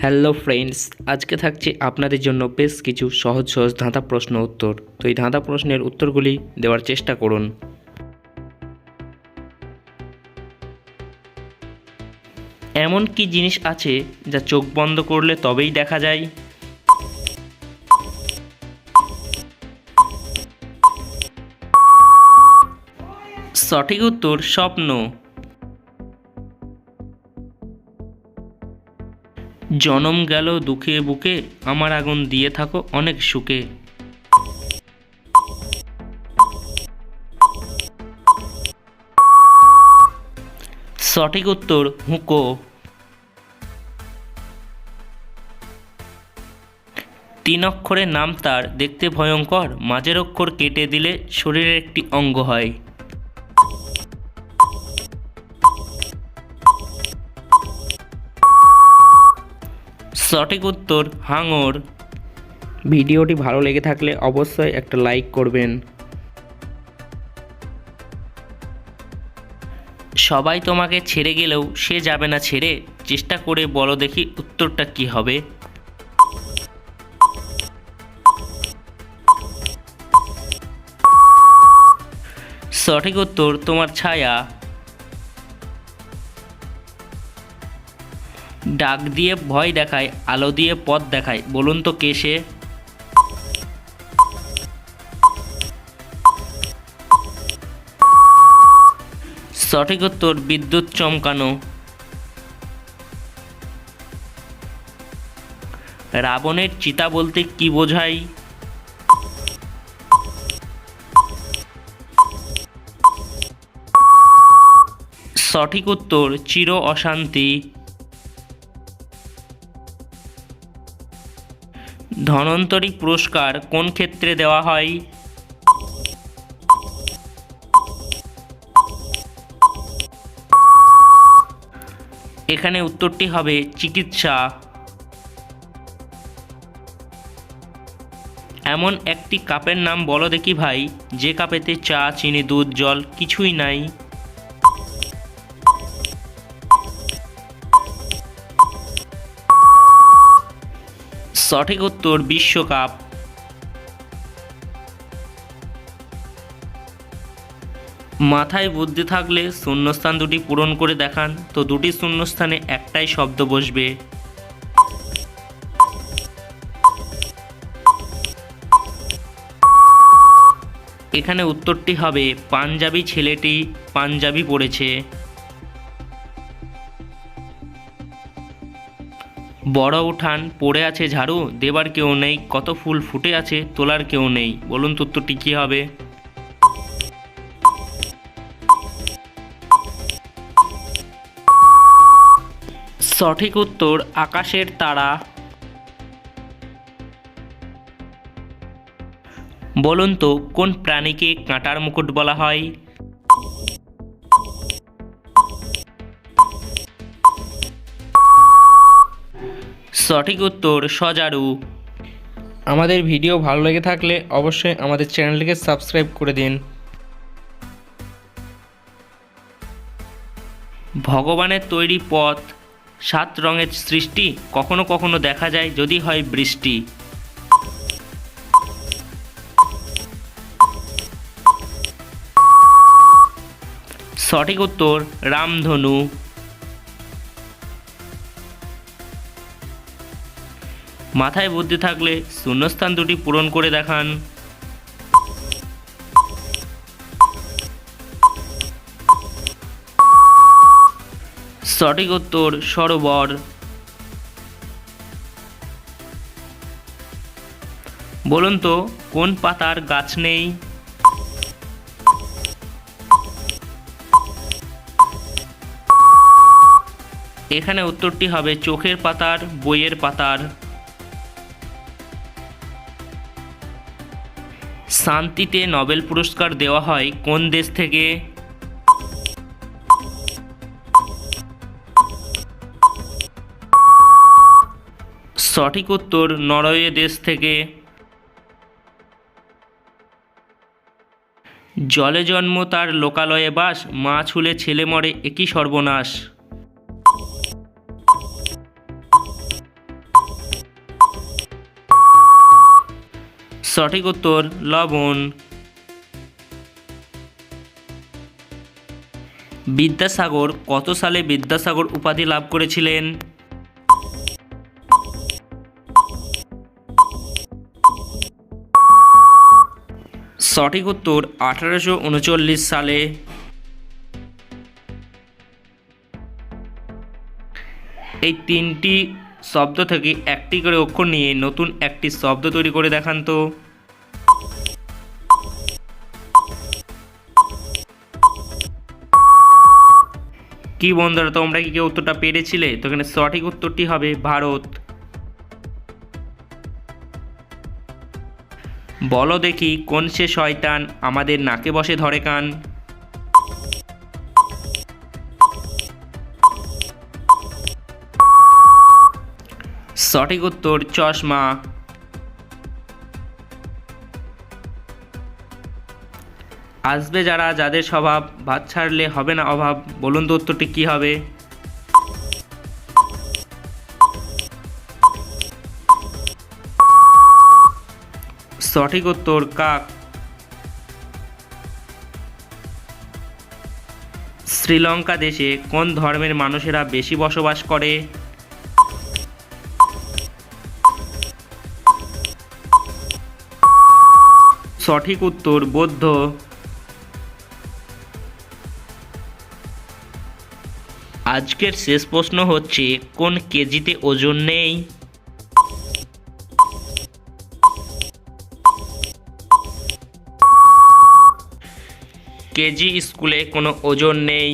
Hello friends, আজকে থাকছে আপনাদের জন্য বেশ কিছু সহজ সহজ ধাঁধা প্রশ্ন উত্তর। তো এই ধাঁধা প্রশ্নের উত্তরগুলি দেওয়ার চেষ্টা করুন। এমন কি জিনিস আছে যা চোখ বন্ধ করলে তবেই দেখা যায়? সঠিক উত্তর স্বপ্ন। জনম গেল দুঃখে বুকে, আমার আগুন দিয়ে থাকো অনেক সুখে। সঠিক উত্তর হুঁকো। তিন অক্ষরের নাম তার, দেখতে ভয়ঙ্কর, মাঝের অক্ষর কেটে দিলে শরীরের একটি অঙ্গ হয়। সঠিক উত্তর হাঙর। ভিডিওটি ভালো লেগে থাকলে অবশ্যই একটা লাইক করবেন। সবাই তোমাকে ছেড়ে গেলেও সে যাবে না ছেড়ে, চেষ্টা করে বলো দেখি উত্তরটা কি হবে। সঠিক উত্তর তোমার ছায়া। ডাক দিয়ে ভয় দেখায়, আলো দিয়ে পথ দেখায়, বলুন তো কে সে? সঠিক উত্তর বিদ্যুৎ চমকানো। রাবণের চিতা বলতে কি বোঝায়? সঠিক উত্তর চির অশান্তি। ধন্বন্তরী পুরস্কার কোন ক্ষেত্রে দেওয়া হয়? এখানে উত্তরটি হবে চিকিৎসা। এমন একটি কাপের নাম বলো দেখি ভাই, যে কাপেতে চা, চিনি, দুধ, জল কিছুই নাই। সঠিক উত্তর বিশ্বকাপ। মাথায় বুদ্ধি থাকলে শূন্যস্থান দুটি পূরণ করে দেখান, তো দুটি শূন্যস্থানে একটাই শব্দ বসবে। এখানে উত্তরটি হবে পাঞ্জাবি ছেলেটি পাঞ্জাবি পরেছে। বড় উঠান পড়ে আছে ঝাড়ু, দেবার কেউ নেই, কত ফুল ফুটে আছে তোলার কেউ নেই, বলুন তো উত্তরটি কী হবে? সঠিক উত্তর আকাশের তারা। বলুন তো কোন প্রাণীকে কাঁটার মুকুট বলা হয়? সঠিক উত্তর সজারু। আমাদের ভিডিও ভালো লেগে থাকলে অবশ্যই আমাদের চ্যানেলটিকে সাবস্ক্রাইব করে দিন। ভগবানের তৈরি পথ, 7 রঙের সৃষ্টি, কখনো কখনো দেখা যায় যদি হয় বৃষ্টি। সঠিক উত্তর রামধনু। মাথায় বুদ্ধি থাকলে শূন্যস্থান দুটি পূরণ করে দেখান। সঠিক উত্তর সরোবর। বলুন তো কোন পাতার গাছ নেই? এখানে উত্তরটি হবে চোখের পাতার, বইয়ের পাতার। শান্তিতে নোবেল পুরস্কার দেওয়া হয় কোন দেশ থেকে? সঠিক উত্তর নরওয়ে দেশ থেকে। জলে জন্ম তার লোকালয়ে বাস, মাছ ছুলে ছেলে মরে একই সর্বনাশ। সঠিক উত্তর লবণ। বিদ্যাসাগর কত সালে বিদ্যাসাগর উপাধি লাভ করেছিলেন? সঠিক উত্তর 1839 সালে। এই তিনটি শব্দ থেকে একটি করে অক্ষর নিয়ে নতুন একটি শব্দ তৈরি করে দেখান তো। কি বন্ধুরা, তোমরা কি কেউ উত্তরটা পেরেছিলে? তো এখানে সঠিক উত্তরটি হবে ভারত। বলো দেখি কোন সে শয়তান আমাদের নাকে বসে ধরে কান? সঠিক উত্তর চশমা। আসবে যারা, যাদের স্বভাব ভাত ছাড়লে হবে না অভাব, বলুন তো উত্তরটি কী হবে? সঠিক উত্তর কাক। শ্রীলঙ্কা দেশে কোন ধর্মের মানুষেরা বেশি বসবাস করে? সঠিক উত্তর বৌদ্ধ। আজকের শেষ প্রশ্ন হচ্ছে, কোন কেজিতে ওজন নেই? কেজি স্কুলে কোনো ওজন নেই।